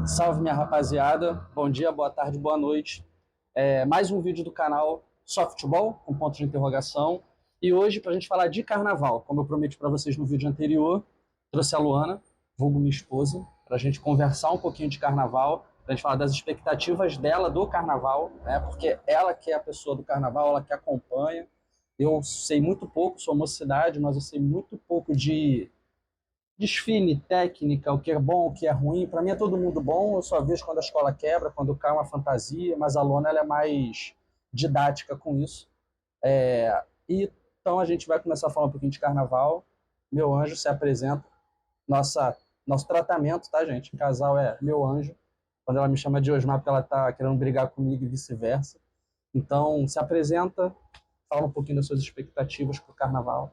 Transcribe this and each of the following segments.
Salve, minha rapaziada. Bom dia, boa tarde, boa noite. Mais um vídeo do canal Softball, com ponto de interrogação. E hoje, para a gente falar de carnaval, como eu prometi para vocês no vídeo anterior, trouxe a Luana, vulgo minha esposa, para a gente conversar um pouquinho de carnaval, para a gente falar das expectativas dela do carnaval, né? Porque ela que é a pessoa do carnaval, ela que acompanha. Eu sei muito pouco, sou mocidade, mas eu sei muito pouco de desfile, técnica, o que é bom, o que é ruim. Para mim é todo mundo bom, eu só vejo quando a escola quebra, quando cai uma fantasia, mas a Lona ela é mais didática com isso. Então a gente vai começar a falar um pouquinho de carnaval. Meu anjo se apresenta, nosso tratamento, tá, gente? O casal é meu anjo. Quando ela me chama de Osmar, porque ela tá querendo brigar comigo e vice-versa. Então, se apresenta, fala um pouquinho das suas expectativas para o carnaval.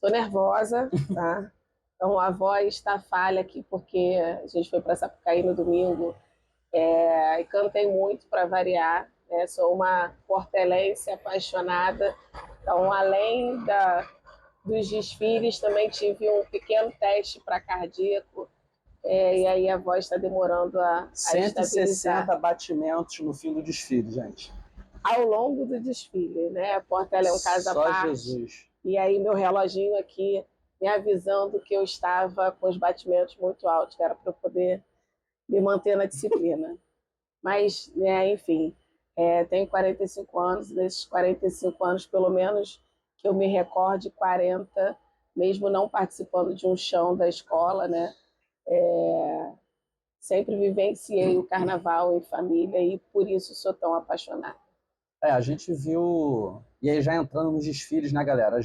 Tô nervosa, tá? Então a voz está falha aqui porque a gente foi para Sapucaí no domingo e cantei muito para variar. Né? Sou uma portelense apaixonada. Então, além dos desfiles, também tive um pequeno teste para cardíaco. E aí a voz está demorando a 160 estabilizar. batimentos no fim do desfile, gente. Ao longo do desfile, né? A Portela é um caso à Só parte. Jesus. E aí meu reloginho aqui me avisando que eu estava com os batimentos muito altos, que era para eu poder me manter na disciplina. Mas, né, enfim, tenho 45 anos, desses 45 anos, pelo menos que eu me recorde, 40, mesmo não participando de um chão da escola, né? Sempre vivenciei o carnaval em família e por isso sou tão apaixonada. A gente viu. E aí, já entrando nos desfiles, né, galera?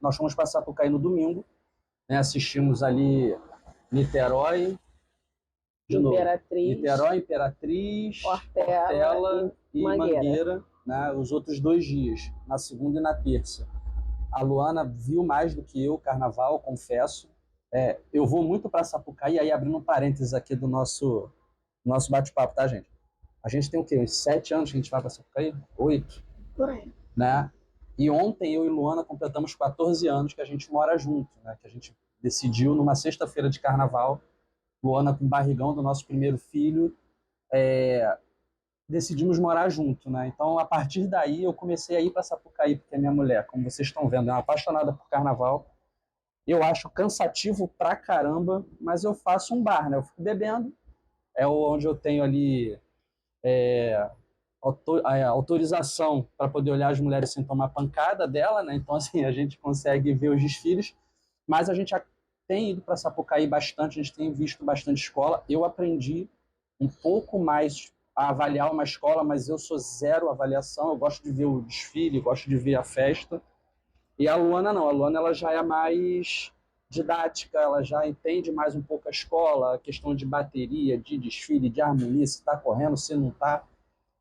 Nós fomos passar por cair no domingo, né? Assistimos ali Niterói, de novo. Imperatriz, Niterói, Imperatriz, Portela Portela e e Mangueira. Mangueira, né? Os outros 2 dias, na segunda e na terça. A Luana viu mais do que eu o carnaval, confesso. Eu vou muito para Sapucaí, aí abrindo um parênteses aqui do nosso bate-papo, tá, gente? A gente tem o quê? Uns 7 anos que a gente vai para Sapucaí? 8, Por aí. né? E ontem eu e Luana completamos 14 anos que a gente mora junto, né? Que a gente decidiu numa sexta-feira de carnaval, Luana com o barrigão do nosso primeiro filho, decidimos morar junto, né? Então, a partir daí, eu comecei a ir para Sapucaí, porque a minha mulher, como vocês estão vendo, é uma apaixonada por carnaval. Eu acho cansativo pra caramba, mas eu faço um bar, né? Eu fico bebendo, onde eu tenho ali a autorização para poder olhar as mulheres sem tomar pancada dela, né? Então, assim, a gente consegue ver os desfiles, mas a gente já tem ido para Sapucaí bastante, a gente tem visto bastante escola. Eu aprendi um pouco mais a avaliar uma escola, mas eu sou zero avaliação, eu gosto de ver o desfile, gosto de ver a festa. E a Luana não, a Luana ela já é mais didática, ela já entende mais um pouco a escola, a questão de bateria, de desfile, de harmonia, se está correndo, se não está.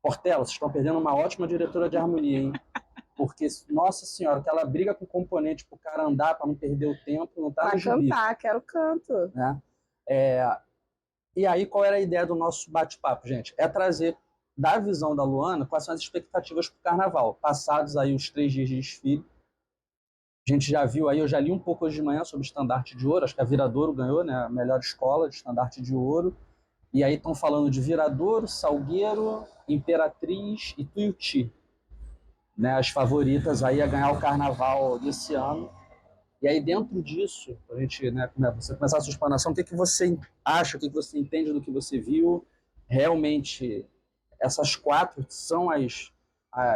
Portela, vocês estão perdendo uma ótima diretora de harmonia, hein? Porque, nossa senhora, que ela briga com o componente pro cara andar, para não perder o tempo, não tá no Para gibi, cantar, quero canto. né? E aí, qual era a ideia do nosso bate-papo, gente? É trazer da visão da Luana quais são as expectativas para o carnaval. Passados aí os 3 dias de desfile, a gente já viu aí, eu já li um pouco hoje de manhã sobre o estandarte de ouro, acho que a Viradouro ganhou, né? A melhor escola de estandarte de ouro. E aí estão falando de Viradouro, Salgueiro, Imperatriz e Tuiuti, né? As favoritas aí a ganhar o carnaval desse ano. E aí, dentro disso, a gente, né, você começar a sua explanação, o que você acha, o que você entende do que você viu? Realmente, essas 4 são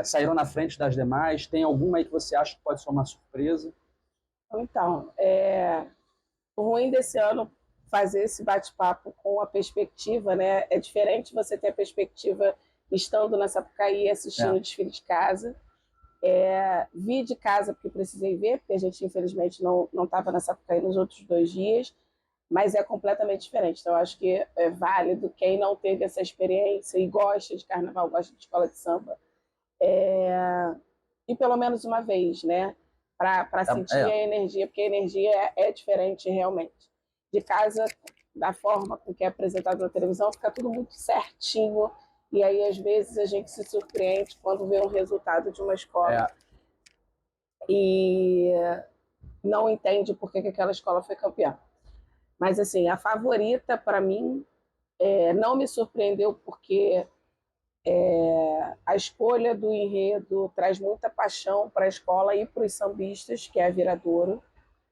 saíram na frente das demais? Tem alguma aí que você acha que pode ser uma surpresa? Então, o ruim desse ano fazer esse bate-papo com a perspectiva, né? É diferente você ter a perspectiva estando na Sapucaí assistindo É, o desfile de casa. Vi de casa porque precisei ver, porque a gente infelizmente não estava na Sapucaí nos outros 2 dias, mas é completamente diferente. Então, eu acho que é válido quem não teve essa experiência e gosta de carnaval, gosta de escola de samba, e pelo menos uma vez, né? Para sentir é, a energia, porque a energia é diferente realmente. De casa, da forma com que é apresentado na televisão, fica tudo muito certinho, e aí às vezes a gente se surpreende quando vê um resultado de uma escola é, e não entende por que aquela escola foi campeã. Mas assim, a favorita para mim Não me surpreendeu porque a escolha do enredo traz muita paixão para a escola e para os sambistas, que é a Viradouro.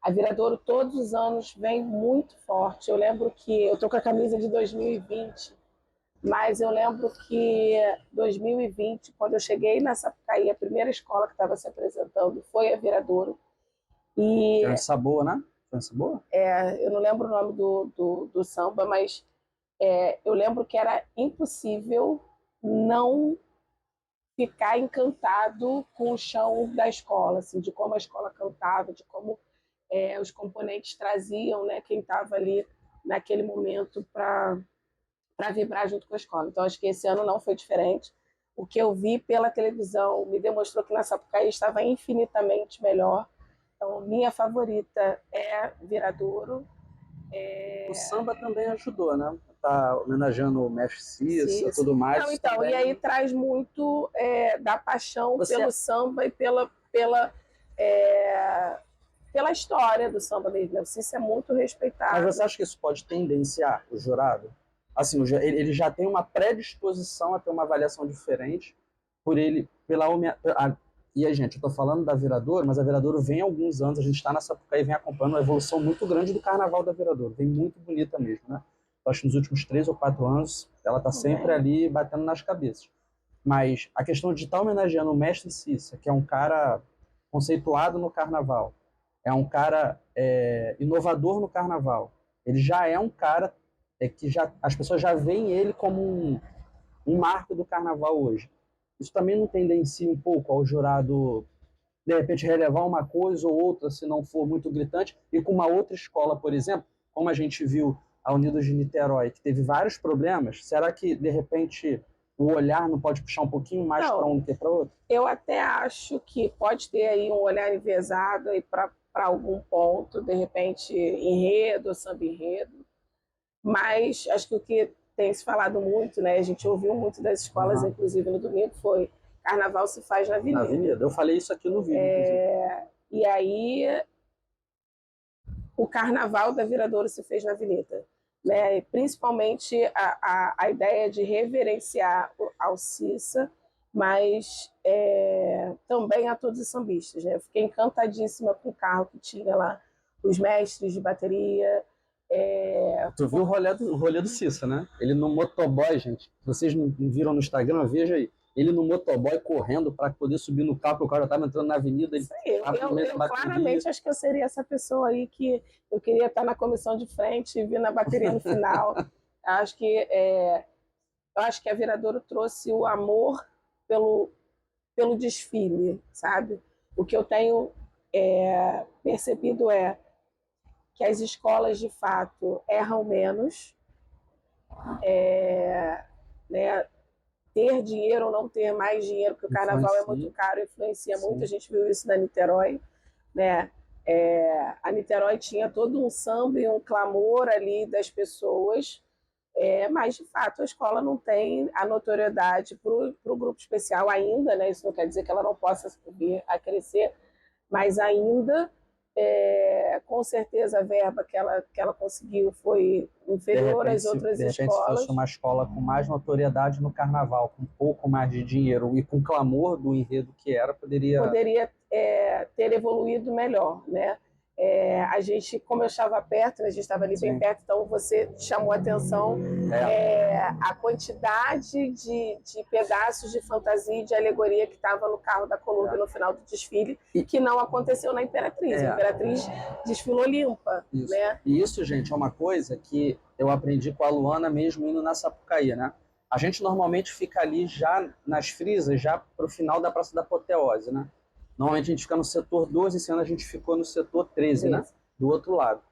A Viradouro todos os anos vem muito forte. Eu lembro que eu estou com a camisa de 2020, mas eu lembro que 2020, quando eu cheguei na Sapucaí, a primeira escola que estava se apresentando foi a Viradouro. E Criança boa, né? Criança boa? eu não lembro o nome do samba, mas eu lembro que era impossível não ficar encantado com o chão da escola, assim, de como a escola cantava, de como os componentes traziam, né, quem estava ali naquele momento para vibrar junto com a escola. Então, acho que esse ano não foi diferente. O que eu vi pela televisão me demonstrou que na Sapucaí estava infinitamente melhor. Então, minha favorita é Viradouro. O samba também ajudou, né? Tá homenageando o Mestre Cissa, Isso. tudo mais. Não, então, também... e aí traz muito da paixão Você... pelo samba e pela história do samba mesmo. O Cissa é muito respeitado. Mas você acha que isso pode tendenciar o jurado? Assim, ele já tem uma predisposição a ter uma avaliação diferente por ele, e a gente, eu tô falando da Viradouro, mas a Viradouro vem há alguns anos, a gente está na Sapucaí e vem acompanhando uma evolução muito grande do carnaval da Viradouro, vem muito bonita mesmo, né? Eu acho que nos últimos 3 ou 4 anos ela está sempre ali batendo nas cabeças. Mas a questão de estar homenageando o Mestre Cissa, que é um cara conceituado no carnaval, é um cara inovador no carnaval, ele já é um cara que as pessoas já veem ele como um marco do carnaval hoje. Isso também não tendencia um pouco ao jurado, de repente, relevar uma coisa ou outra, se não for muito gritante, e com uma outra escola, por exemplo, como a gente viu a Unidos de Niterói, que teve vários problemas, será que, de repente, o olhar não pode puxar um pouquinho mais para um que para outro? Eu até acho que pode ter aí um olhar enviesado para algum ponto, de repente enredo, samba enredo, mas acho que o que tem se falado muito, né, a gente ouviu muito das escolas, inclusive no domingo, foi carnaval se faz na avenida. Na avenida, eu falei isso aqui no vídeo, e aí o carnaval da Viradouro se fez na avenida. Né? Principalmente a ideia de reverenciar ao Cissa, mas também a todos os sambistas. Né? Eu fiquei encantadíssima com o carro que tinha lá, os mestres de bateria. Tu viu o rolê do Cissa, né? Ele no motoboy, gente. Vocês não viram no Instagram? Veja aí. Ele no motoboy correndo para poder subir no carro, porque o cara já estava entrando na avenida. Ele eu claramente acho que eu seria essa pessoa aí que eu queria estar na comissão de frente e vir na bateria no final. Acho que eu acho que a Viradouro trouxe o amor pelo desfile, sabe? O que eu tenho percebido é que as escolas, de fato, erram menos, né? Ter dinheiro ou não ter mais dinheiro, porque o carnaval é muito caro, influencia muito. A gente viu isso na Niterói, né? A Niterói tinha todo um samba e um clamor ali das pessoas, mas de fato a escola não tem a notoriedade para o grupo especial ainda, né? Isso não quer dizer que ela não possa vir a crescer, mas ainda com certeza a verba que ela conseguiu foi inferior às outras escolas. De repente, se fosse uma escola com mais notoriedade no carnaval, com um pouco mais de dinheiro e com clamor do enredo que era, poderia ter evoluído melhor, né? A gente, como eu estava perto, a gente estava ali bem perto, então você chamou a atenção a quantidade de pedaços de fantasia e de alegoria que estava no carro da Colômbia no final do desfile, que não aconteceu na Imperatriz. A Imperatriz desfilou limpa. Isso. Né? E isso, gente, é uma coisa que eu aprendi com a Luana mesmo indo na Sapucaí, né? A gente normalmente fica ali já nas frisas, já para o final da Praça da Apoteose, né? Normalmente a gente fica no setor 12, esse ano a gente ficou no setor 13, né? Do outro lado.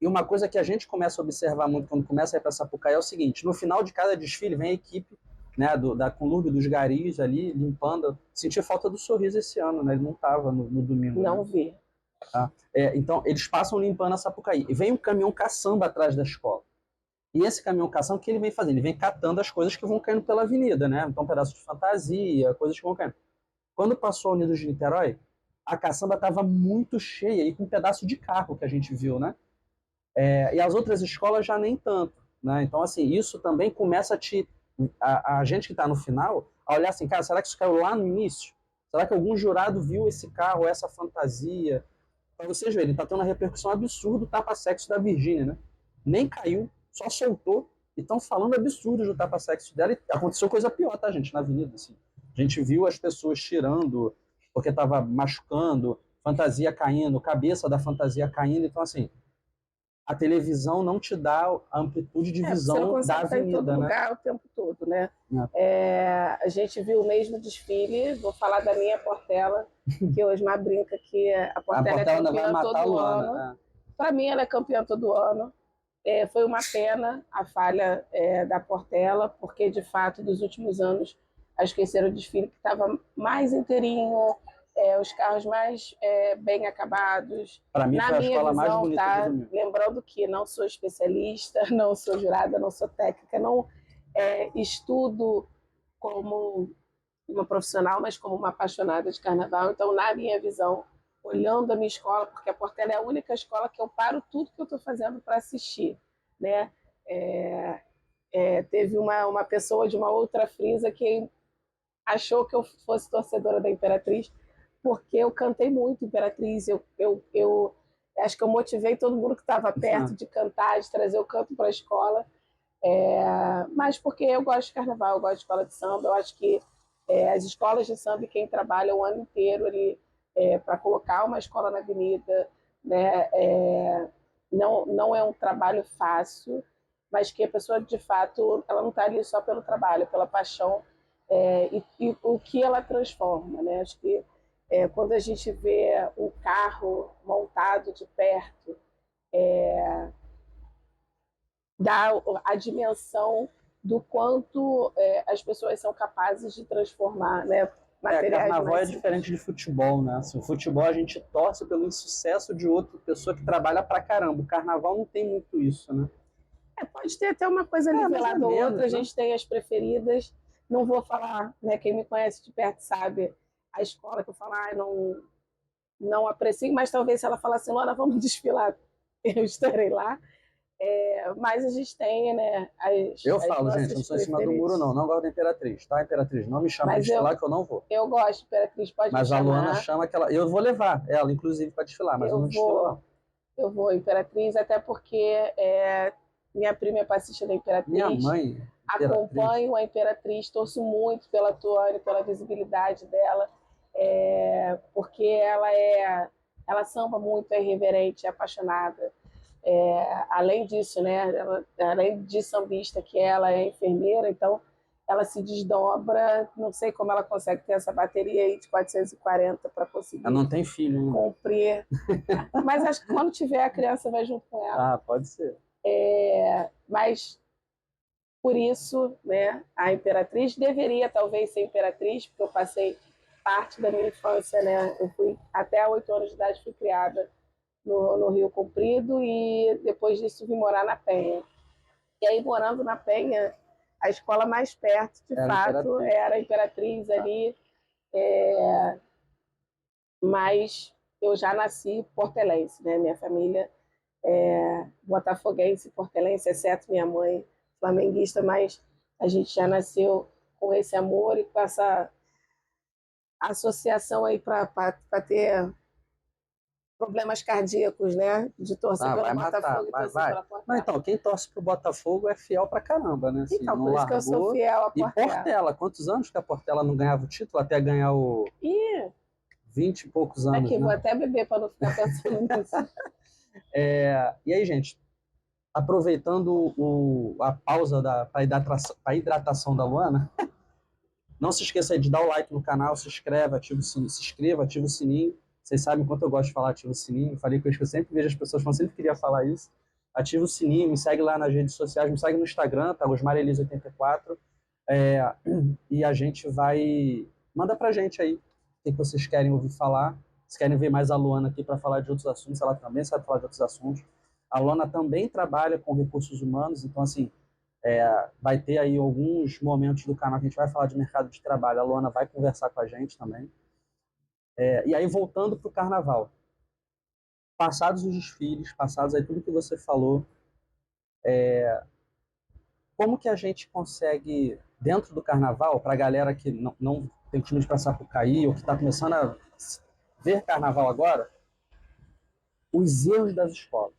E uma coisa que a gente começa a observar muito quando começa a ir para Sapucaí é o seguinte: no final de cada desfile vem a equipe, né, da Conlurb, dos garis ali, limpando. Senti falta do Sorriso esse ano, né? Ele não estava no domingo. Não vi. Tá? Então, eles passam limpando a Sapucaí. E vem um caminhão caçamba atrás da escola. E esse caminhão caçamba, o que ele vem fazendo? Ele vem catando as coisas que vão caindo pela avenida, né? Então, pedaços de fantasia, coisas que vão caindo. Quando passou a Unidos de Niterói, a caçamba estava muito cheia e com um pedaço de carro que a gente viu, né? E as outras escolas já nem tanto. né? Então, assim, isso também começa a gente que está no final, a olhar assim, cara, será que isso caiu lá no início? Será que algum jurado viu esse carro, essa fantasia? Para vocês verem, tá tendo uma repercussão absurda do tapa-sexo da Virgínia, né? Nem caiu, só soltou. E estão falando absurdos do tapa-sexo dela. E aconteceu coisa pior, tá, gente, na avenida. Assim. A gente viu as pessoas tirando porque estava machucando, fantasia caindo, cabeça da fantasia caindo. Então, assim, a televisão não te dá a amplitude de Você não visão da consegue estar em todo avenida, né? lugar o tempo todo, né? É. A gente viu o mesmo desfile, vou falar da minha Portela, que hoje uma brinca que a A Portela é Portela ainda vai campeã matar a todo Luana. ano. É. Para mim, ela é campeã todo ano. Foi uma pena a falha da Portela, porque, de fato, dos últimos anos, acho que esse era o desfile que estava mais inteirinho, os carros mais bem acabados. Para mim, Na foi a minha escola mais visão, bonita do tá? domingo. Lembrando que não sou especialista, não sou jurada, não sou técnica, não estudo como uma profissional, mas como uma apaixonada de carnaval. Então, na minha visão, olhando a minha escola, porque a Portela é a única escola que eu paro tudo que eu estou fazendo para assistir, né? Teve uma pessoa de uma outra frisa que achou que eu fosse torcedora da Imperatriz, porque eu cantei muito Imperatriz, eu acho que eu motivei todo mundo que estava perto de cantar, de trazer o canto para a escola, mas porque eu gosto de carnaval, eu gosto de escola de samba, eu acho que as escolas de samba, quem trabalha o ano inteiro ali para colocar uma escola na avenida, né, não é um trabalho fácil, mas que a pessoa, de fato, ela não está ali só pelo trabalho, pela paixão e o que ela transforma, né? Acho que quando a gente vê um carro montado de perto, dá a dimensão do quanto as pessoas são capazes de transformar, né, materiais Carnaval mais é simples. diferente de futebol, né? Assim, o futebol a gente torce pelo insucesso de outra pessoa que trabalha pra caramba. O carnaval não tem muito isso, né? Pode ter até uma coisa Mais ou nivelada ou outra, a menos, né? gente tem as preferidas. Não vou falar, né? Quem me conhece de perto sabe a escola que eu falo, não aprecio, mas talvez se ela falar assim, Luana, vamos desfilar, eu estarei lá. Mas a gente tem, né, Eu as falo, gente, eu não nossas sou em cima do muro, preferidas. não. Não gosto da Imperatriz, tá? Imperatriz, não me chama pra Mas desfilar que eu não vou. eu gosto, Imperatriz, pode me Mas a Luana chamar. chama aquela. Eu vou levar ela, inclusive, pra desfilar, mas eu Eu não desfilo, vou, não. eu vou, Imperatriz, até porque minha prima é passista da Minha Imperatriz. mãe, Imperatriz. Acompanho a Imperatriz, torço muito pela Tuane, pela visibilidade dela, porque ela samba muito, é irreverente, é apaixonada. Além disso, né, além de sambista que ela é enfermeira, então ela se desdobra, não sei como ela consegue ter essa bateria aí de 440 para Ela conseguir não tem filho ainda. cumprir. Mas acho que quando tiver a criança vai junto com ela. Ah, pode ser. Mas por isso, né, a Imperatriz deveria talvez ser Imperatriz, porque eu passei parte da minha infância, né? Eu fui até 8 anos de idade, fui criada no Rio Comprido e depois disso vim morar na Penha. E aí, morando na Penha, a escola mais perto, de Era fato, Imperatriz. era a Imperatriz ali, mas eu já nasci portelense, né? Minha família botafoguense, portelense, exceto minha mãe flamenguista, mas a gente já nasceu com esse amor e com essa associação aí para ter problemas cardíacos, né? De torcer pelo Vai matar, Botafogo e vai, torcer vai. pela Não, Portela. então, quem torce pro Botafogo é fiel pra caramba, né? Assim, Então, não por isso que eu sou largou. fiel à E Portela. Portela, quantos anos que a Portela não ganhava o título? Até ganhar o E 20 e poucos anos, aqui, vou né? até beber para não ficar pensando nisso. E aí, gente, aproveitando a pausa para hidratação da Luana, não se esqueça aí de dar o like no canal, se inscreva, ativa o sininho, se inscreva, ativa o sininho. Vocês sabem quanto eu gosto de falar ativa o sininho. Eu falei com eles que eu sempre vejo as pessoas falando, sempre queria falar isso. Ativa o sininho, me segue lá nas redes sociais, me segue no Instagram, tá? Osmarelis84. E a gente vai. Manda pra gente aí o que vocês querem ouvir falar. Se querem ver mais a Luana aqui para falar de outros assuntos, ela também sabe falar de outros assuntos. A Luana também trabalha com recursos humanos, então, assim, vai ter aí alguns momentos do canal que a gente vai falar de mercado de trabalho. A Luana vai conversar com a gente também. E aí, voltando para o carnaval. Passados os desfiles, passados aí tudo que você falou, como que a gente consegue, dentro do carnaval, para a galera que não tem costume de ir para Sapucaí ou que está começando a ver carnaval agora, os erros das escolas.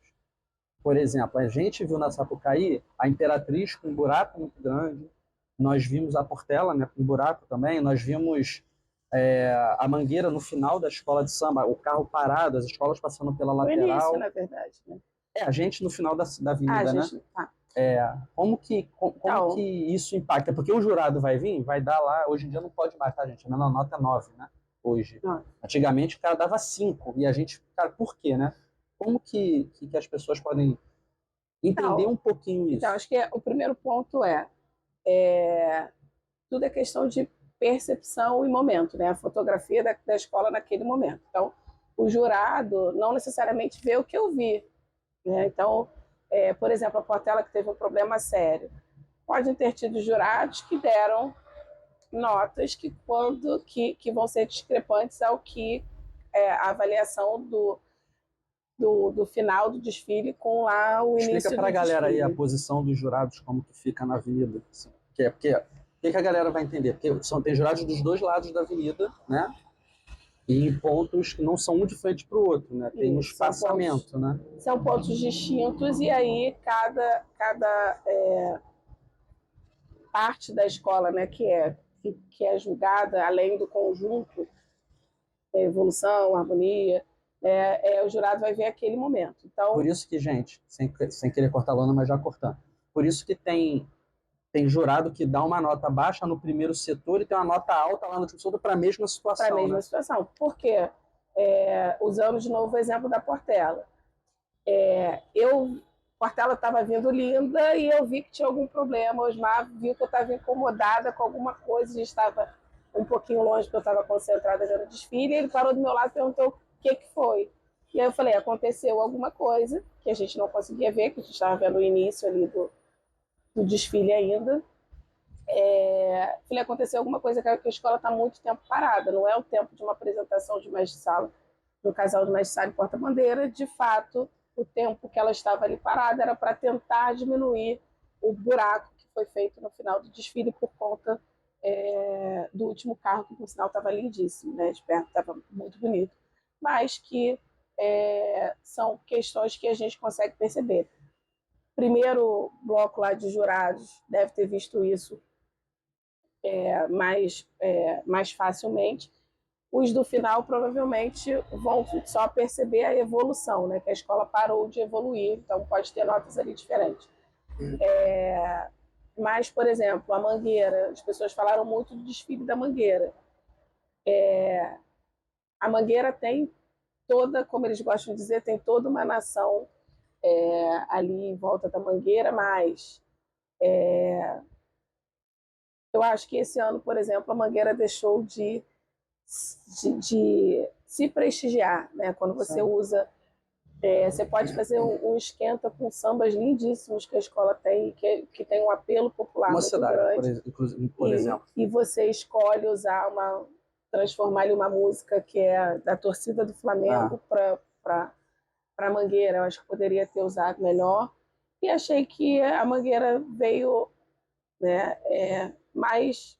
Por exemplo, a gente viu na Sapucaí a Imperatriz com um buraco muito grande, nós vimos a Portela, né, com um buraco também, nós vimos a Mangueira no final da escola de samba, o carro parado, as escolas passando pela No início, lateral. na verdade, né? A gente no final da avenida, né? Gente, tá. Como que isso impacta? Porque o jurado vai vir, vai dar lá, hoje em dia não pode mais, tá, gente? A menor nota é 9, né? Hoje. Não. Antigamente o cara dava 5, e a gente, cara, por quê, né? Como que as pessoas podem entender um pouquinho isso? Então, acho que o primeiro ponto tudo é questão de percepção e momento, né? A fotografia da escola naquele momento. Então, o jurado não necessariamente vê o que eu vi, né? Então, por exemplo, a Portela que teve um problema sério, podem ter tido jurados que deram notas que vão ser discrepantes ao que a avaliação do final do desfile com lá o início do desfile. Explica para a galera aí a posição dos jurados, como que fica na avenida. Assim. Porque a galera vai entender? Porque tem jurados dos dois lados da avenida, né? E em pontos que não são um de frente para o outro, né? Tem um espaçamento, né? São pontos distintos e aí cada parte da escola, né, que é julgada além do conjunto, evolução, harmonia, o jurado vai ver aquele momento. Então, por isso que, gente, sem querer cortar a lona, mas já cortando, por isso que tem jurado que dá uma nota baixa no primeiro setor e tem uma nota alta lá no último setor para a mesma situação. Para a mesma situação. Por quê? Usando de novo o exemplo da Portela. Portela estava vindo linda e eu vi que tinha algum problema. O Osmar viu que eu estava incomodada com alguma coisa, a gente estava um pouquinho longe, porque eu estava concentrada já no desfile, e ele parou do meu lado e perguntou o que foi. E aí eu falei, aconteceu alguma coisa que a gente não conseguia ver, que a gente estava vendo o início ali do desfile ainda. Falei, aconteceu alguma coisa que a escola está muito tempo parada, não é o tempo de uma apresentação de mestre-sala, do casal de mestre-sala e porta-bandeira. De fato, o tempo que ela estava ali parada era para tentar diminuir o buraco que foi feito no final do desfile por conta do último carro, que por sinal estava lindíssimo, né? De perto estava muito bonito, mas que são questões que a gente consegue perceber. Primeiro bloco lá de jurados deve ter visto isso mais facilmente. Os do final provavelmente vão só perceber a evolução, né? Que a escola parou de evoluir, então pode ter notas ali diferentes. Mas, por exemplo, a Mangueira, as pessoas falaram muito do desfile da Mangueira. A Mangueira tem toda, como eles gostam de dizer, tem toda uma nação ali em volta da Mangueira, mas eu acho que esse ano, por exemplo, a Mangueira deixou de se prestigiar, né? Quando você usa, você pode fazer um esquenta com sambas lindíssimos que a escola tem, que tem um apelo popular muito grande. Por exemplo. E você escolhe transformar em uma música que é da torcida do Flamengo para Mangueira. Eu acho que poderia ter usado melhor. E achei que a Mangueira veio, né, mais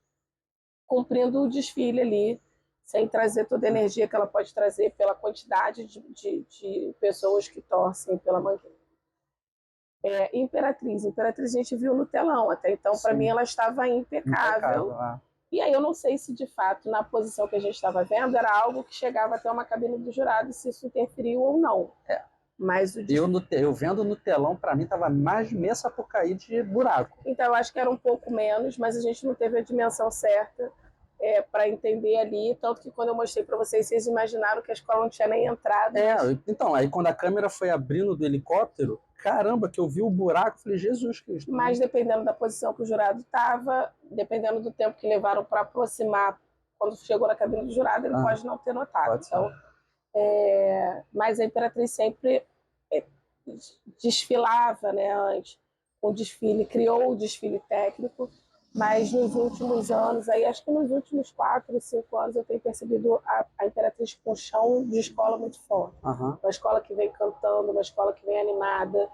cumprindo o desfile ali, sem trazer toda a energia que ela pode trazer pela quantidade de pessoas que torcem pela Mangueira. Imperatriz a gente viu no telão, até então para mim ela estava impecável. E aí eu não sei se de fato na posição que a gente estava vendo era algo que chegava até uma cabine do jurado, se isso interferiu ou não. Mas eu vendo no telão, para mim estava mais meia Sapucaí de buraco. Então eu acho que era um pouco menos, mas a gente não teve a dimensão certa para entender ali, tanto que quando eu mostrei para vocês imaginaram que a escola não tinha nem entrado. Então, aí quando a câmera foi abrindo do helicóptero, caramba, que eu vi o buraco, falei, Jesus Cristo. Mas dependendo da posição que o jurado estava, dependendo do tempo que levaram para aproximar, quando chegou na cabine do jurado, ele pode não ter notado. Então, mas a Imperatriz sempre desfilava, né, antes, o desfile, criou o desfile técnico, mas nos últimos anos, aí acho que nos últimos 4, 5 anos, eu tenho percebido a Imperatriz com chão de escola muito forte. Uma escola que vem cantando, uma escola que vem animada.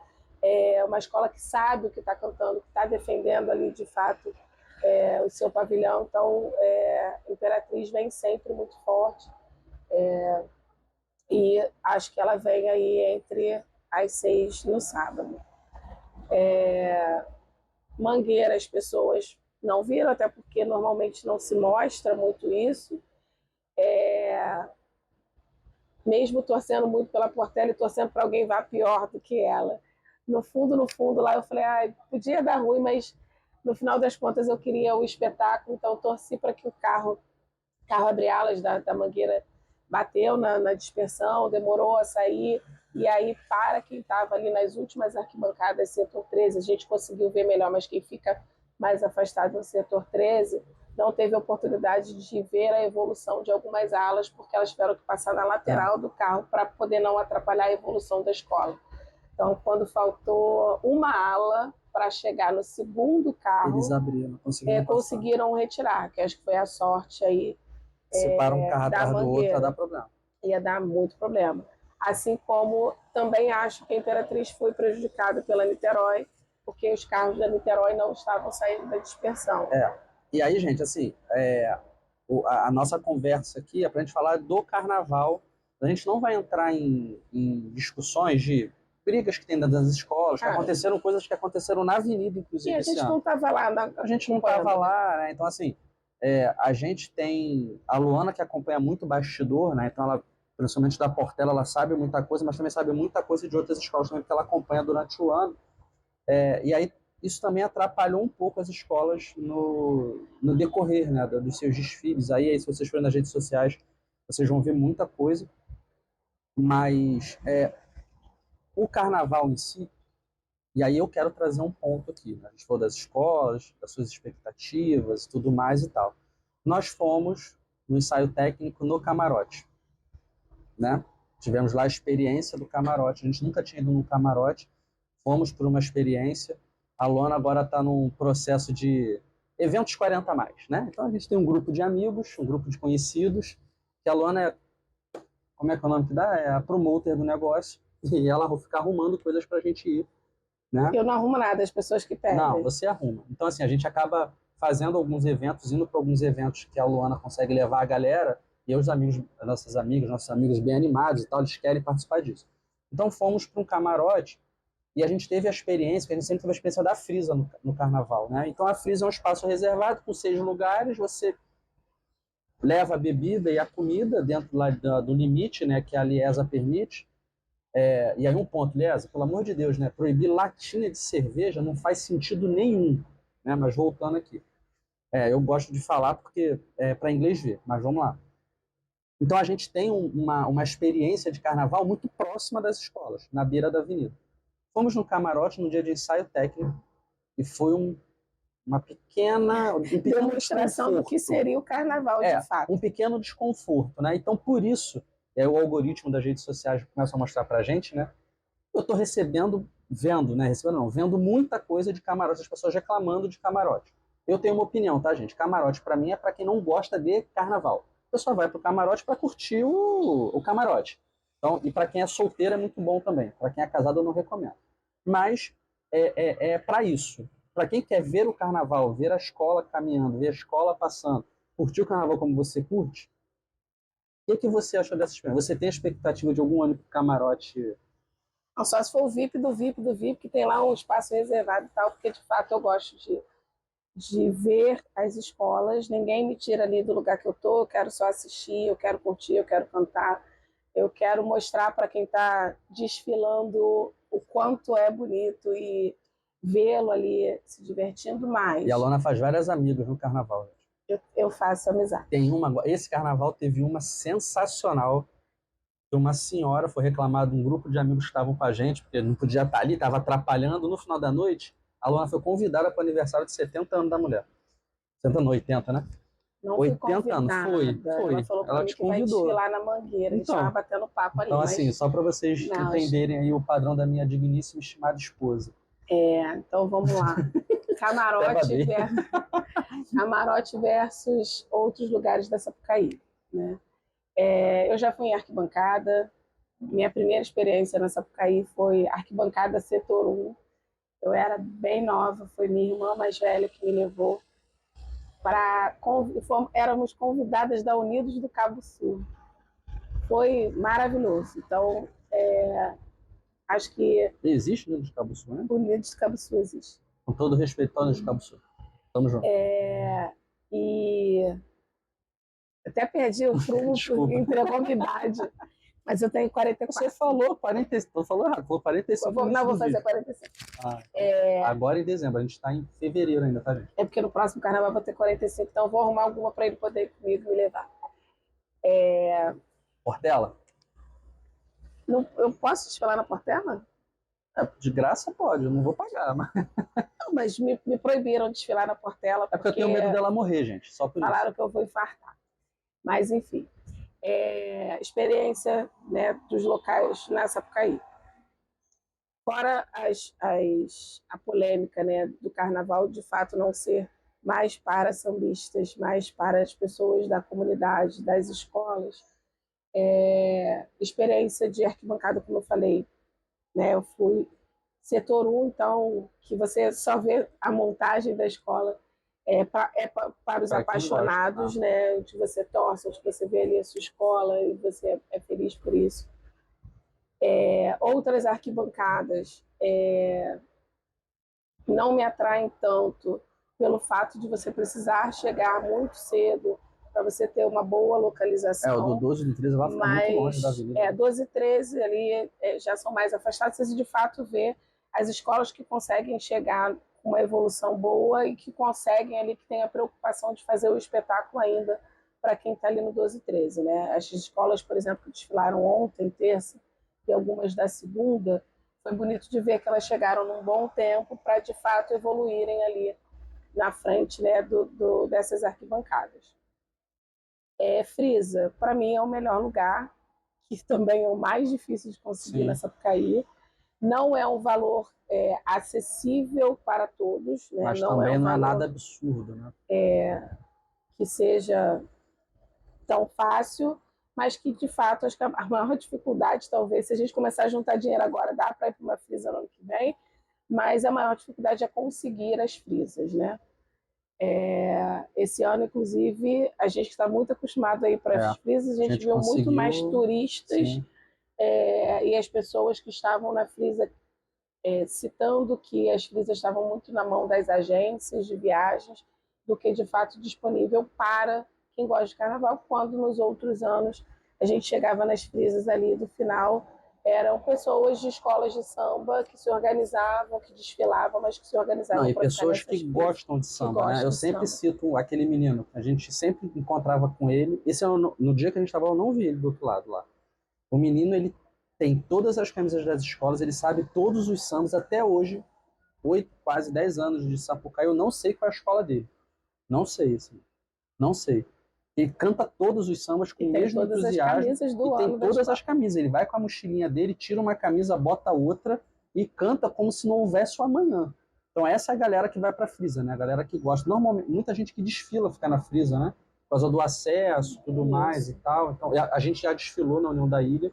é uma escola que sabe o que está cantando, que está defendendo ali, de fato, o seu pavilhão. Então, Imperatriz vem sempre muito forte. E acho que ela vem aí entre as 6 no sábado. Mangueira, as pessoas não viram, até porque normalmente não se mostra muito isso. Mesmo torcendo muito pela Portela e torcendo para alguém vá pior do que ela. No fundo, lá eu falei, podia dar ruim, mas no final das contas eu queria o espetáculo, então torci para que o carro abre alas da Mangueira bateu na dispersão, demorou a sair, e aí para quem estava ali nas últimas arquibancadas, setor 13, a gente conseguiu ver melhor, mas quem fica mais afastado no setor 13 não teve oportunidade de ver a evolução de algumas alas, porque elas tiveram que passar na lateral do carro para poder não atrapalhar a evolução da escola. Então, quando faltou uma ala para chegar no segundo carro, eles abriram, conseguiram retirar, que acho que foi a sorte aí. Separa um carro atrás do outro, ia dar problema. Ia dar muito problema. Assim como também acho que a Imperatriz foi prejudicada pela Niterói, porque os carros da Niterói não estavam saindo da dispersão. E aí, gente, assim, a nossa conversa aqui é para a gente falar do carnaval. A gente não vai entrar em discussões de brigas que tem dentro das escolas, que aconteceram coisas que aconteceram na avenida, inclusive. E a gente não estava lá. A gente não estava lá, né? Então, assim, a gente tem a Luana, que acompanha muito bastidor, né? Então, ela, principalmente da Portela, ela sabe muita coisa, mas também sabe muita coisa de outras escolas também, porque ela acompanha durante o ano. E aí, isso também atrapalhou um pouco as escolas no decorrer, né, dos seus desfiles. Aí, se vocês forem nas redes sociais, vocês vão ver muita coisa. Mas o carnaval em si, e aí eu quero trazer um ponto aqui, né? A gente falou das escolas, das suas expectativas e tudo mais e tal. Nós fomos no ensaio técnico no camarote, né? Tivemos lá a experiência do camarote. A gente nunca tinha ido no camarote, fomos por uma experiência. A Luana agora está num processo de eventos 40 a mais, né? Então a gente tem um grupo de amigos, um grupo de conhecidos, que a Luana como é que é o nome que dá? É a promoter do negócio, e ela fica arrumando coisas pra gente ir, né? Eu não arrumo nada, as pessoas que pedem. Não, você arruma. Então, assim, a gente acaba fazendo alguns eventos, indo para alguns eventos que a Luana consegue levar a galera, e os amigos, nossos amigos bem animados e tal, eles querem participar disso. Então, fomos para um camarote, e a gente teve a experiência, que a gente sempre teve a experiência da Frisa no carnaval, né? Então, a Frisa é um espaço reservado com 6 lugares, você leva a bebida e a comida dentro lá do limite, né, que a Liesa permite. E aí um ponto, Liesa, pelo amor de Deus, né, proibir latinha de cerveja não faz sentido nenhum, né? Mas voltando aqui, eu gosto de falar porque é para inglês ver, mas vamos lá. Então a gente tem uma experiência de carnaval muito próxima das escolas, na beira da avenida. Fomos no camarote no dia de ensaio técnico e foi uma pequena demonstração do que seria o carnaval, de fato. Um pequeno desconforto, né? Então, por isso, o algoritmo das redes sociais começa a mostrar pra gente, né? Eu tô vendo muita coisa de camarote, as pessoas reclamando de camarote. Eu tenho uma opinião, tá, gente? Camarote, pra mim, é pra quem não gosta de carnaval. A pessoa vai pro camarote pra curtir o camarote. Então, e pra quem é solteiro é muito bom também. Pra quem é casado, eu não recomendo. Mas é para isso. Para quem quer ver o carnaval, ver a escola caminhando, ver a escola passando, curtir o carnaval como você curte, o que você achou dessa experiência? Você tem a expectativa de algum ano camarote? Não, só se for o VIP do VIP, que tem lá um espaço reservado e tal, porque de fato eu gosto de ver as escolas, ninguém me tira ali do lugar que eu tô, eu quero só assistir, eu quero curtir, eu quero cantar, eu quero mostrar para quem está desfilando o quanto é bonito e vê-lo ali se divertindo mais. E a Luana faz várias amigas no carnaval. Eu faço amizade. Esse carnaval teve uma sensacional. Uma senhora foi reclamar de um grupo de amigos que estavam com a gente, porque não podia estar ali, estava atrapalhando. No final da noite, a Luana foi convidada para o aniversário de 70 anos da mulher. 70 não, 80, né? Não 80 anos, foi. Ela falou para mim que vai desfilar na Mangueira, a gente estava batendo papo ali. Então, assim, só para vocês entenderem aí o padrão da minha digníssima e estimada esposa. Então vamos lá. Camarote versus outros lugares da Sapucaí, né? Eu já fui em arquibancada, Minha primeira experiência na Sapucaí foi arquibancada setor 1. Eu era bem nova, foi minha irmã mais velha que me levou para. Éramos convidadas da Unidos do Cabo Sul. Foi maravilhoso. Então, acho que Existe Unidos de Cabo Sul, né? Unidos do Cabo Sul existe. Com todo respeito ao Unidos de Cabo Sul. Tamo junto. E até perdi o prumo Desculpa. entregou a idade. Mas eu tenho 44. Você falou 45, você falou errado, falou 45. Não, vou fazer 45. Agora em dezembro, a gente está em fevereiro ainda, tá, gente? É porque no próximo carnaval eu vou ter 45, então eu vou arrumar alguma para ele poder ir comigo me levar. Portela? Não, eu posso desfilar na Portela? De graça pode, eu não vou pagar. Mas... Não, mas me proibiram de desfilar na Portela. É porque eu tenho medo dela morrer, gente, só por falaram que eu vou infartar. Mas, enfim, experiência, né, dos locais na Sapucaí. Fora a polêmica, né, do carnaval, de fato, não ser mais para sambistas, mais para as pessoas da comunidade, das escolas. Experiência de arquibancada, como eu falei, né, eu fui setor 1, então, que você só vê a montagem da escola, para os apaixonados, gosta, né, onde você torce, onde você vê ali a sua escola e você é feliz por isso. Outras arquibancadas não me atraem tanto pelo fato de você precisar chegar muito cedo para você ter uma boa localização. O do 12 e do 13 vai ficar muito longe da avenida. 12 e 13 ali já são mais afastados, você de fato vê as escolas que conseguem chegar com uma evolução boa e que conseguem ali, que tem a preocupação de fazer o espetáculo ainda para quem está ali no 12 e 13. Né? As escolas, por exemplo, que desfilaram ontem, terça, e algumas da segunda, foi bonito de ver que elas chegaram num bom tempo para, de fato, evoluírem ali na frente, né, dessas arquibancadas. Frisa, para mim, é o melhor lugar, que também é o mais difícil de conseguir na Sapucaí. Não é um valor acessível para todos. Né? Mas não também não é nada absurdo. Né? Que seja tão fácil, mas que, de fato, acho que a maior dificuldade, talvez, se a gente começar a juntar dinheiro agora, dá para ir para uma frisa no ano que vem, mas a maior dificuldade é conseguir as frisas, né? Esse ano, inclusive, a gente está muito acostumado a ir para as frisas, a gente viu muito mais turistas e as pessoas que estavam na frisa citando que as frisas estavam muito na mão das agências de viagens do que, de fato, disponível para quem gosta de carnaval, quando nos outros anos a gente chegava nas frisas ali do final, eram pessoas de escolas de samba que se organizavam, que desfilavam, mas que se organizavam. Não, e pessoas que gostam de samba, né? Eu sempre cito aquele menino, a gente sempre encontrava com ele. Esse ano, no dia que a gente estava, eu não vi ele do outro lado lá. O menino, ele tem todas as camisas das escolas, ele sabe todos os sambas até hoje, 8, quase 10 anos de Sapucaí, eu não sei qual é a escola dele. Não sei, assim. Não sei. Ele canta todos os sambas com o mesmo entusiasmo. E tem todas as camisas. Ele vai com a mochilinha dele, tira uma camisa, bota outra e canta como se não houvesse o amanhã. Então essa é a galera que vai pra frisa, né? A galera que gosta. Normalmente, muita gente que desfila fica na frisa, né? Por causa do acesso, tudo mais e tal. Então a gente já desfilou na União da Ilha,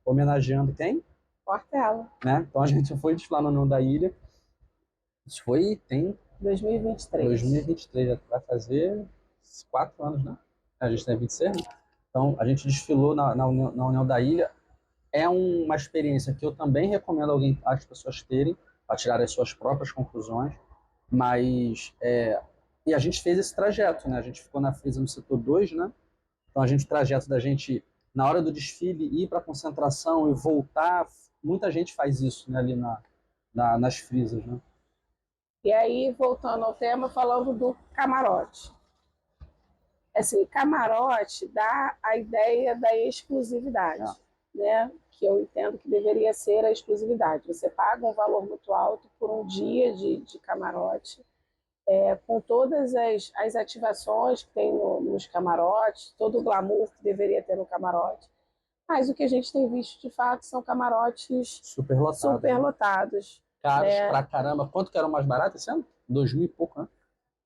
homenageando quem? Portela. Né? Então a gente foi desfilar na União da Ilha. Isso foi, tem... 2023. 2023, já vai fazer 4 anos, né? A gente tem 26, né? Então, a gente desfilou na União da Ilha. É uma experiência que eu também recomendo as pessoas terem, para tirar as suas próprias conclusões. Mas, e a gente fez esse trajeto, né? A gente ficou na frisa no setor 2, né? Então, o trajeto da gente, na hora do desfile, ir para a concentração e voltar, muita gente faz isso, né? Ali nas frisas, né? E aí, voltando ao tema, falando do camarote. Assim, camarote dá a ideia da exclusividade, né? Que eu entendo que deveria ser a exclusividade. Você paga um valor muito alto por um dia de camarote, com todas as ativações que tem nos camarotes, todo o glamour que deveria ter no camarote. Mas o que a gente tem visto, de fato, são camarotes superlotados. Caros pra caramba. Quanto que era o mais barato esse ano? 2.000 e pouco,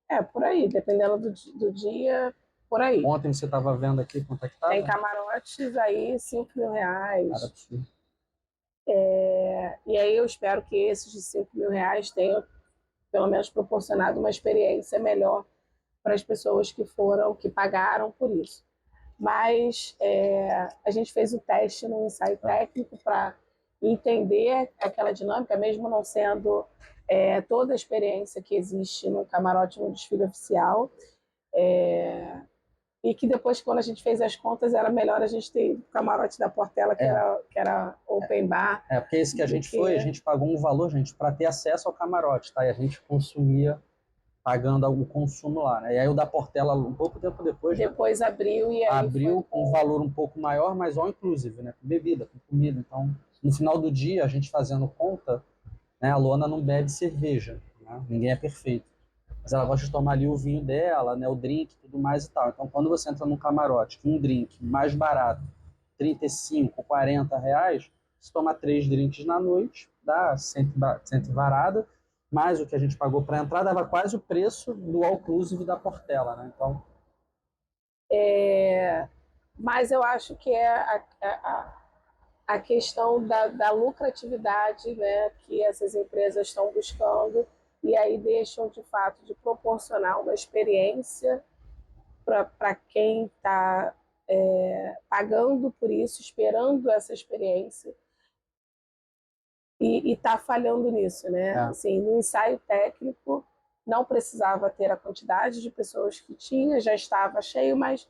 né? Por aí. Dependendo do dia, por aí. Ontem você estava vendo aqui quanto é que estava? Tem camarotes aí, 5 mil reais. Cara, absurdo. E aí eu espero que esses de 5 mil reais tenham, pelo menos, proporcionado uma experiência melhor para as pessoas que foram, que pagaram por isso. Mas a gente fez o teste no ensaio técnico para entender aquela dinâmica, mesmo não sendo toda a experiência que existe no camarote no desfile oficial. E que depois, quando a gente fez as contas, era melhor a gente ter o camarote da Portela, que era open bar. Porque esse que a gente foi, a gente pagou um valor, gente, para ter acesso ao camarote, tá? E a gente consumia pagando o consumo lá, né? E aí o da Portela, um pouco tempo depois, Depois abriu e aí abriu com um valor um pouco maior, mas all inclusive, né? Com bebida, com comida. Então, no final do dia, a gente fazendo conta, né? A Luana não bebe cerveja, né? Ninguém é perfeito. Mas ela gosta de tomar ali o vinho dela, né? O drink, tudo mais e tal. Então, quando você entra num camarote com um drink mais barato, 35, 40 reais, você toma 3 drinks na noite, dá 100 varada, mais o que a gente pagou para entrar, dava quase o preço do all-inclusive da Portela, né? Então, mas eu acho que é a questão da lucratividade, né, que essas empresas estão buscando, e aí deixam, de fato, de proporcionar uma experiência para quem está pagando por isso, esperando essa experiência, e está falhando nisso, né? Assim, no ensaio técnico, não precisava ter a quantidade de pessoas que tinha, já estava cheio, mas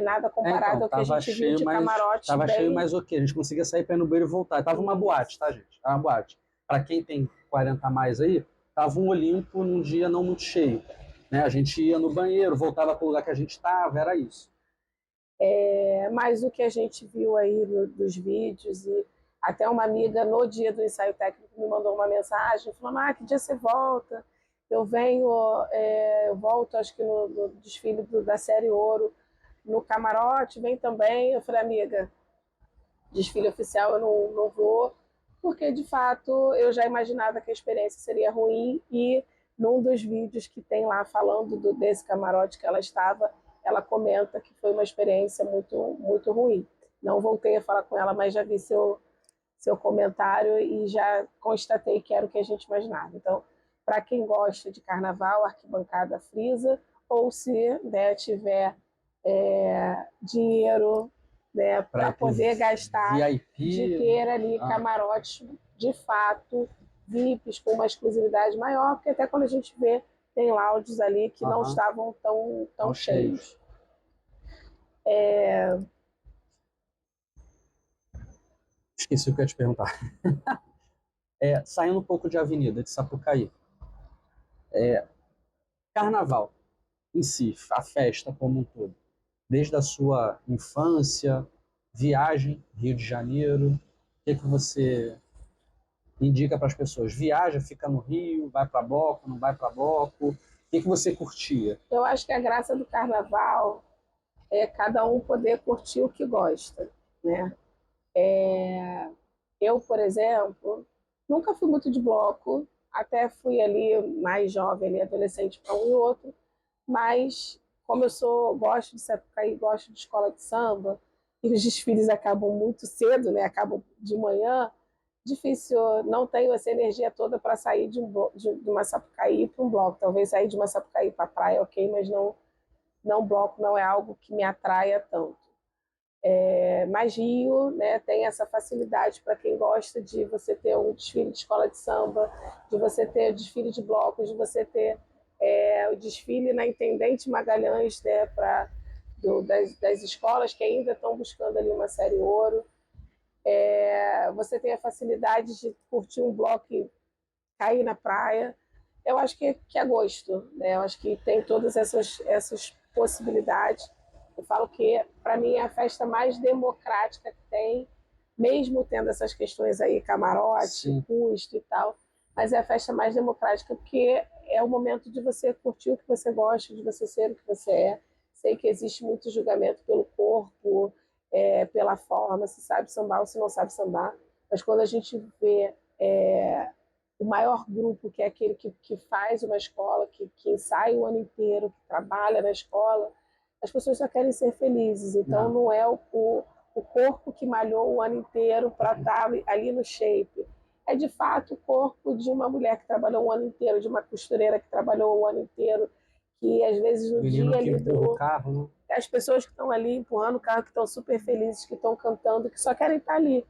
nada comparado ao que a gente viu de camarote. Estava cheio, mas ok, a gente conseguia sair para ir no banheiro e voltar. Tava uma boate, tá, gente? Tava uma boate. Para quem tem 40 a mais aí, tava um Olimpo num dia não muito cheio. Né? A gente ia no banheiro, voltava para o lugar que a gente estava, era isso. Mas o que a gente viu aí dos vídeos, e até uma amiga no dia do ensaio técnico me mandou uma mensagem falando: que dia você volta? Eu venho, eu volto acho que no desfile da série Ouro, no camarote, vem também. Eu falei: amiga, desfile oficial eu não vou, porque de fato eu já imaginava que a experiência seria ruim, e num dos vídeos que tem lá falando desse camarote que ela estava, ela comenta que foi uma experiência muito, muito ruim. Não voltei a falar com ela, mas já vi seu comentário e já constatei que era o que a gente imaginava. Então, para quem gosta de carnaval, arquibancada frisa, ou se tiver dinheiro, né, para poder gastar, VIP, de ter ali camarotes de fato, VIPs com uma exclusividade maior, porque até quando a gente vê, tem lounges ali que não estavam tão cheios. Esqueci o que eu ia te perguntar. Saindo um pouco de Avenida, de Sapucaí. Carnaval em si, a festa como um todo. Desde a sua infância, viagem, Rio de Janeiro, o que você indica para as pessoas? Viaja, fica no Rio, vai para bloco, não vai para bloco? O que você curtia? Eu acho que a graça do carnaval é cada um poder curtir o que gosta, né? Eu, por exemplo, nunca fui muito de bloco, até fui ali mais jovem, ali, adolescente para um e outro, mas como gosto de Sapucaí, gosto de escola de samba, e os desfiles acabam muito cedo, né? Acabam de manhã, difícil, não tenho essa energia toda para sair de uma Sapucaí para um bloco. Talvez sair de uma Sapucaí para a praia, ok, mas não bloco não é algo que me atraia tanto. Mas Rio, né, tem essa facilidade para quem gosta de você ter um desfile de escola de samba, de você ter o desfile de blocos, de você ter o desfile na Intendente Magalhães, né, das escolas que ainda estão buscando ali uma série Ouro. Você tem a facilidade de curtir um bloco e cair na praia. Eu acho que é gosto, né? Eu acho que tem todas essas possibilidades. Eu falo que, para mim, é a festa mais democrática que tem, mesmo tendo essas questões aí, camarote, Sim, custo e tal, mas é a festa mais democrática porque é o momento de você curtir o que você gosta, de você ser o que você é. Sei que existe muito julgamento pelo corpo, pela forma, se sabe sambar ou se não sabe sambar, mas quando a gente vê o maior grupo, que é aquele que faz uma escola, que ensaia o ano inteiro, que trabalha na escola, as pessoas só querem ser felizes. Então não é o corpo que malhou o ano inteiro para estar ali no shape. É de fato o corpo de uma mulher que trabalhou o ano inteiro, de uma costureira que trabalhou o ano inteiro, que às vezes no Menino dia que ali empurra o carro, né? as pessoas que estão ali empurrando o carro, que estão super felizes, que estão cantando, que só querem estar ali.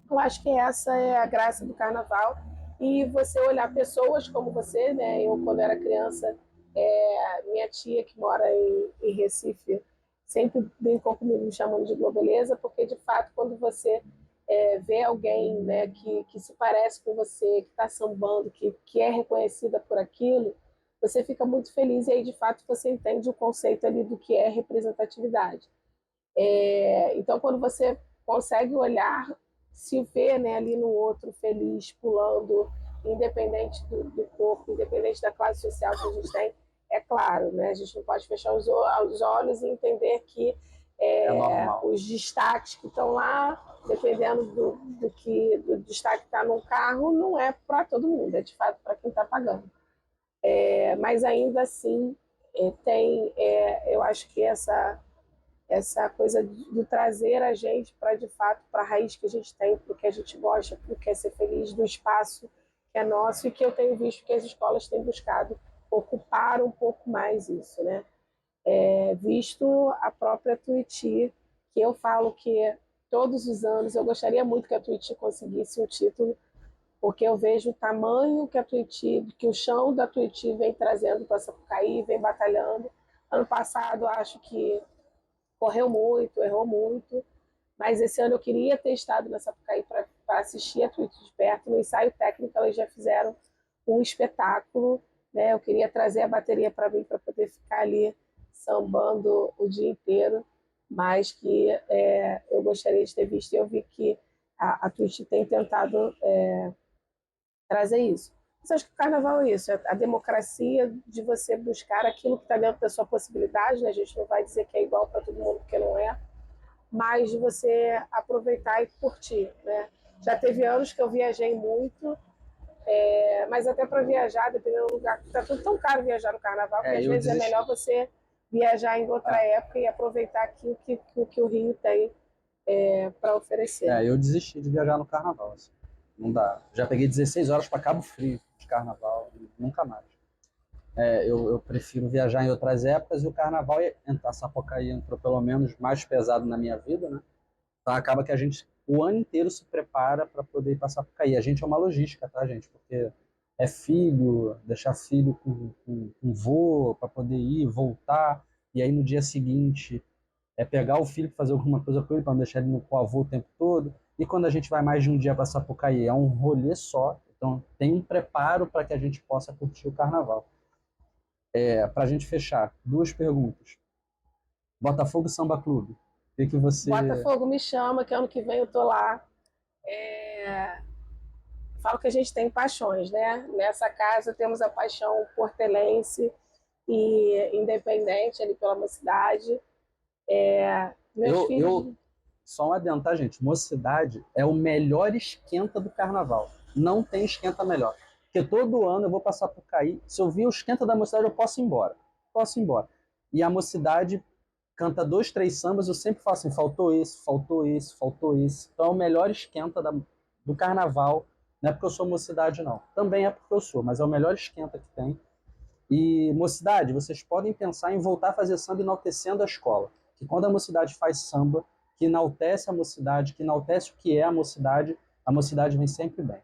Eu acho que essa é a graça do carnaval. E você olhar pessoas como você, né? Eu, quando era criança, minha tia, que mora em Recife, sempre brincou comigo me chamando de Globeleza, porque, de fato, quando você vê alguém, né, que se parece com você, que está sambando, que é reconhecida por aquilo, você fica muito feliz e aí, de fato, você entende o conceito ali do que é representatividade. Então, quando você consegue olhar, se ver, né, ali no outro feliz, pulando, independente do corpo, independente da classe social que a gente tem, é claro, né, a gente não pode fechar os olhos e entender que os destaques que estão lá, dependendo do destaque que está no carro, não é para todo mundo, é de fato para quem está pagando. Mas ainda assim, eu acho que essa coisa de trazer a gente para, de fato, para a raiz que a gente tem, para o que a gente gosta, para o que é ser feliz, do espaço que é nosso e que eu tenho visto que as escolas têm buscado ocupar um pouco mais isso, né? Visto a própria Tuiuti, que eu falo que todos os anos eu gostaria muito que a Tuiuti conseguisse um título, porque eu vejo o tamanho que a Tuiuti, que o chão da Tuiuti vem trazendo para Sapucaí, vem batalhando. Ano passado, acho que correu muito, errou muito, mas esse ano eu queria ter estado na Sapucaí para assistir a Tuiuti de perto. No ensaio técnico, elas já fizeram um espetáculo, né? Eu queria trazer a bateria para mim, para poder ficar ali sambando o dia inteiro, mas que eu gostaria de ter visto. E eu vi que a Tuiuti tem tentado trazer isso. Mas acho que o carnaval é isso, é a democracia de você buscar aquilo que está dentro da sua possibilidade, né? A gente não vai dizer que é igual para todo mundo, porque não é, mas de você aproveitar e curtir, né? Já teve anos que eu viajei muito, mas até para viajar, dependendo do lugar, está tudo tão caro viajar no carnaval, que às vezes é melhor você viajar em outra época e aproveitar aquilo que o Rio tem para oferecer. Eu desisti de viajar no carnaval, assim. Não dá. Já peguei 16 horas para Cabo Frio de carnaval, nunca mais. Eu prefiro viajar em outras épocas e o carnaval, a Sapucaí entrou pelo menos mais pesado na minha vida, né? Então acaba que a gente o ano inteiro se prepara para poder ir para Sapucaí. A gente é uma logística, tá, gente? Porque é filho, deixar filho com vô para poder ir, voltar, e aí no dia seguinte pegar o filho para fazer alguma coisa com ele, para não deixar ele com o avô o tempo todo. E quando a gente vai mais de um dia para Sapucaí, é um rolê só. Então tem um preparo para que a gente possa curtir o carnaval. Para a gente fechar, duas perguntas. Botafogo Samba Clube. O que você. Botafogo me chama, que ano que vem eu tô lá. Falo que a gente tem paixões, né? Nessa casa temos a paixão portelense e independente ali pela mocidade. Meus filhos. Só um adendo, tá, gente? Mocidade é o melhor esquenta do carnaval. Não tem esquenta melhor. Porque todo ano eu vou passar por cair. Se eu vir o esquenta da mocidade, eu posso ir embora. Posso ir embora. E a mocidade canta 2, 3 sambas, eu sempre falo assim: faltou esse, faltou esse, faltou esse. Então é o melhor esquenta do carnaval. Não é porque eu sou mocidade, não. Também é porque eu sou, mas é o melhor esquenta que tem. E mocidade, vocês podem pensar em voltar a fazer samba enaltecendo a escola. Que quando a mocidade faz samba, que enaltece a mocidade, que enaltece o que é a mocidade vem sempre bem.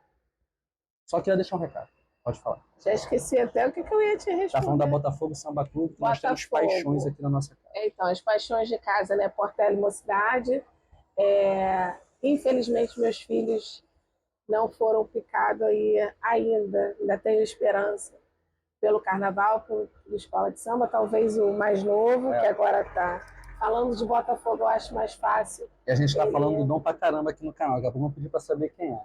Só queria deixar um recado. Pode falar. Já esqueci até o que eu ia te responder. Tá falando da Botafogo Samba Clube, que nós temos paixões aqui na nossa casa. Então, as paixões de casa, né? Portela e Mocidade. Infelizmente, meus filhos não foram picados aí ainda tenho esperança pelo carnaval, pela escola de samba, talvez o mais novo, que agora está falando de Botafogo, eu acho mais fácil. E a gente está falando do Dom pra caramba aqui no canal, daqui a pouco vamos pedir para saber quem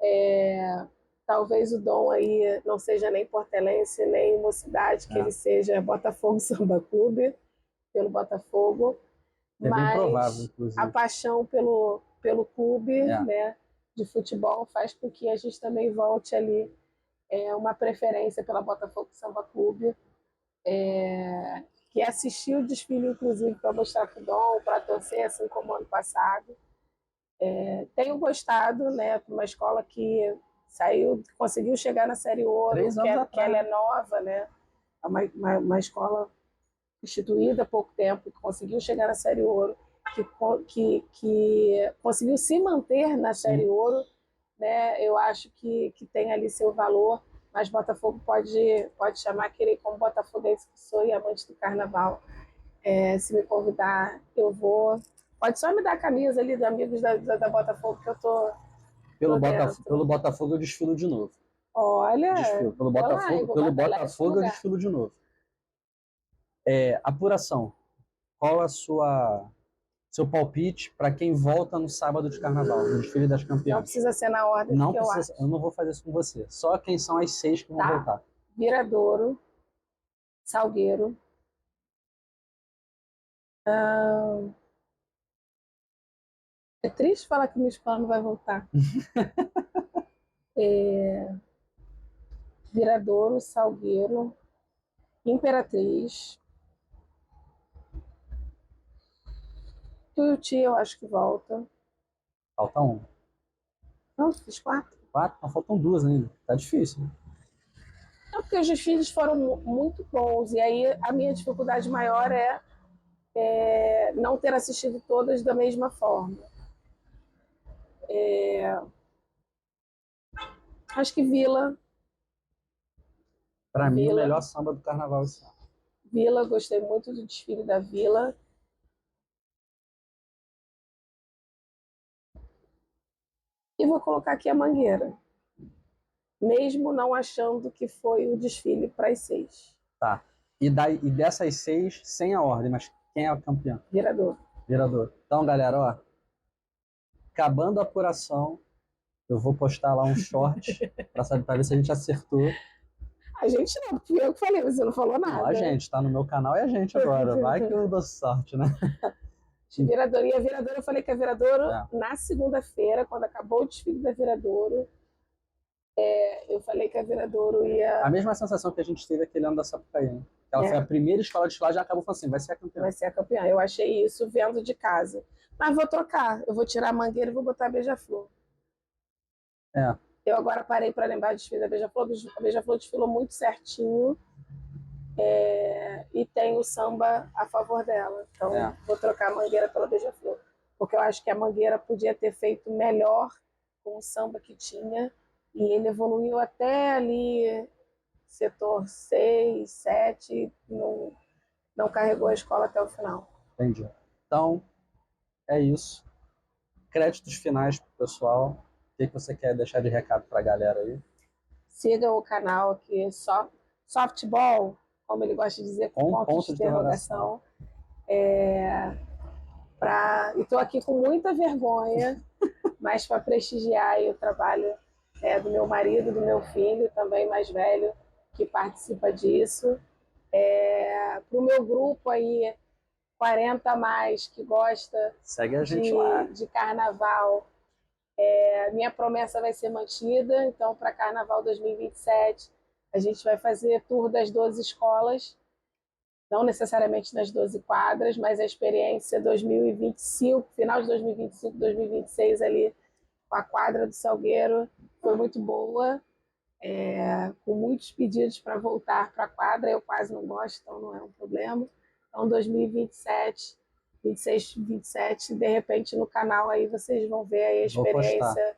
é. Talvez o Dom aí não seja nem portelense, nem mocidade, que ele seja Botafogo Samba Clube, pelo Botafogo. É bem provável, inclusive. A paixão pelo clube, né, de futebol faz com que a gente também volte ali uma preferência pela Botafogo Samba Clube, que assistiu o desfile, inclusive, para mostrar pro Dom, para torcer, assim como ano passado. Tenho gostado, né, para uma escola que conseguiu chegar na Série Ouro, 3 anos que ela atrás. é nova, né? É uma escola instituída há pouco tempo, que conseguiu chegar na Série Ouro, que conseguiu se manter na Sim. Série Ouro, né? Eu acho que tem ali seu valor, mas Botafogo pode chamar aquele como botafoguense que sou e amante do carnaval. Se me convidar, eu vou. Pode só me dar a camisa ali dos amigos da Botafogo que eu tô dentro. Pelo Botafogo eu desfilo de novo. Olha, Desfilo. Pelo vai lá, eu Botafogo, vou pelo batalhar esse Botafogo eu lugar. desfilo de novo. Apuração. Qual a seu palpite para quem volta no sábado de carnaval, no desfile das Não campeãs? precisa ser na ordem Não que eu precisa, eu acho. não vou fazer isso com você. Só quem são as 6 que vão Tá. voltar. Viradouro, Salgueiro. É triste falar que minha escola não vai voltar. Viradouro, Salgueiro, Imperatriz. Tuiuti, eu acho que volta. Falta um. Não, fiz 4. 4? Não, faltam 2 ainda. Tá difícil. Né? Não, porque os desfiles foram muito bons. E aí a minha dificuldade maior é não ter assistido todas da mesma forma. Acho que Para mim, o Vila, melhor samba do carnaval esse ano. Vila, gostei muito do desfile da Vila. E vou colocar aqui a Mangueira, mesmo não achando que foi o desfile para as 6. Tá. E dessas 6, sem a ordem, mas quem é o campeão? Virador. Virador. Então, galera, ó. Acabando a apuração, eu vou postar lá um short para ver se a gente acertou. A gente não, fui eu que falei, você não falou nada. Não, a gente, tá no meu canal e a gente agora. Vai que eu dou sorte, né? Viradouro. E a Viradouro, eu falei que a Viradouro, na segunda-feira, quando acabou o desfile da Viradouro, eu falei que a Viradouro ia. A mesma sensação que a gente teve aquele ano da Sapucaí, né? Ela foi a primeira escola de desfilar, já acabou falando assim, vai ser a campeã. Vai ser a campeã. Eu achei isso vendo de casa. Mas vou trocar. Eu vou tirar a Mangueira e vou botar a Beija-Flor. Eu agora parei para lembrar do desfile da Beija-Flor. A Beija-Flor desfilou muito certinho. E tem o samba a favor dela. Então, vou trocar a Mangueira pela Beija-Flor. Porque eu acho que a Mangueira podia ter feito melhor com o samba que tinha. E ele evoluiu até ali, setor 6, 7, não carregou a escola até o final. Entendi. Então, é isso. Créditos finais pro pessoal. O que você quer deixar de recado para a galera aí? Sigam o canal aqui, Softball, como ele gosta de dizer, com ponto de interrogação. E estou aqui com muita vergonha, mas para prestigiar aí o trabalho do meu marido, do meu filho, também mais velho, que participa disso. Para o meu grupo aí, 40 a mais, que gosta Segue a gente lá. de carnaval. Minha promessa vai ser mantida, então para Carnaval 2027 a gente vai fazer tour das 12 escolas, não necessariamente nas 12 quadras, mas a experiência 2025, final de 2025, 2026 ali com a quadra do Salgueiro foi muito boa, com muitos pedidos para voltar para a quadra, eu quase não gosto, então não é um problema. Então 2027, 26, 27, de repente no canal aí vocês vão ver aí a experiência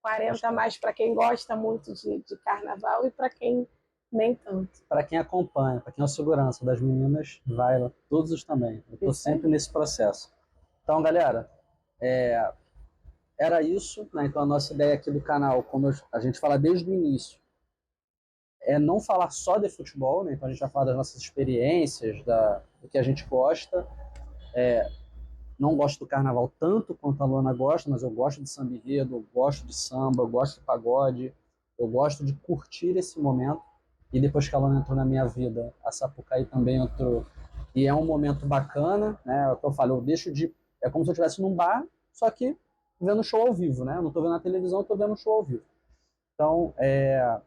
40 a mais para quem gosta muito de carnaval e para quem nem tanto. Para quem acompanha, para quem é o segurança das meninas, vai lá, todos os também. Eu estou sempre nesse processo. Então, galera, era isso, né? Então a nossa ideia aqui do canal, como a gente fala desde o início, é não falar só de futebol, né? Então a gente vai falar das nossas experiências, do que a gente gosta. Não gosto do carnaval tanto quanto a Luana gosta, mas eu gosto de samba enredo, eu gosto de samba, eu gosto de pagode, eu gosto de curtir esse momento. E depois que a Luana entrou na minha vida, a Sapucaí também entrou. E é um momento bacana, né? É o que eu falo, eu deixo de... É como se eu estivesse num bar, só que vendo show ao vivo, né? Eu não estou vendo na televisão, eu estou vendo show ao vivo. Então, a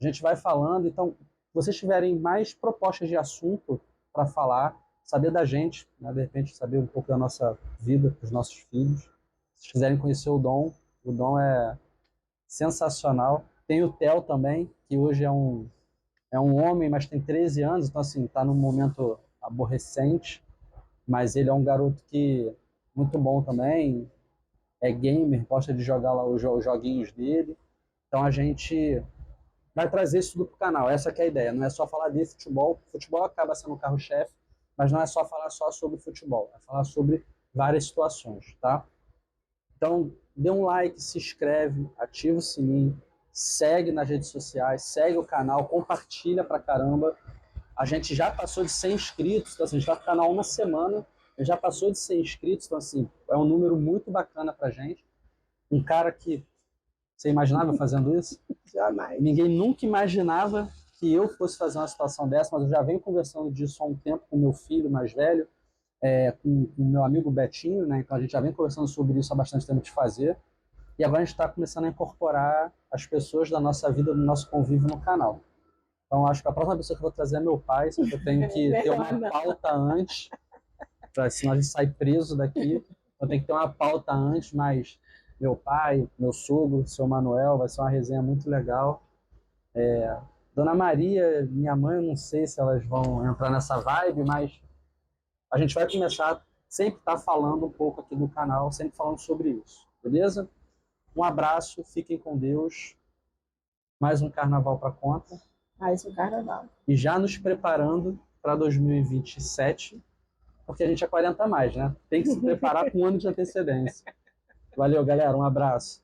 gente vai falando. Então, se vocês tiverem mais propostas de assunto, para falar, saber da gente, né? De repente saber um pouco da nossa vida, dos nossos filhos. Se vocês quiserem conhecer o Dom é sensacional. Tem o Theo também, que hoje é um homem, mas tem 13 anos, então assim, está num momento aborrecente, mas ele é um garoto que muito bom também, é gamer, gosta de jogar lá os joguinhos dele. Então a gente vai trazer isso tudo para o canal. Essa que é a ideia. Não é só falar de futebol. Futebol acaba sendo o carro-chefe, mas não é só falar só sobre futebol. É falar sobre várias situações, tá? Então, dê um like, se inscreve, ativa o sininho, segue nas redes sociais, segue o canal, compartilha pra caramba. A gente já passou de 100 inscritos, então assim, a gente vai pro canal uma semana, já passou de 100 inscritos, então assim, é um número muito bacana pra gente. Um cara que você imaginava fazendo isso? Jamais. Ninguém nunca imaginava que eu fosse fazer uma situação dessa, mas eu já venho conversando disso há um tempo com meu filho mais velho, com o meu amigo Betinho, né? Então a gente já vem conversando sobre isso há bastante tempo de fazer. E agora a gente está começando a incorporar as pessoas da nossa vida, do nosso convívio no canal. Então acho que a próxima pessoa que eu vou trazer é meu pai, só que eu tenho que ter uma pauta antes, senão a gente sai preso daqui. Eu tenho que ter uma pauta antes, mas meu pai, meu sogro, seu Manuel, vai ser uma resenha muito legal. Dona Maria, minha mãe, eu não sei se elas vão entrar nessa vibe, mas a gente vai começar sempre estar falando um pouco aqui no canal, sempre falando sobre isso, beleza? Um abraço, fiquem com Deus. Mais um carnaval para conta. Mais um carnaval. E já nos preparando para 2027, porque a gente é 40 a mais, né? Tem que se preparar com um ano de antecedência. Valeu, galera. Um abraço.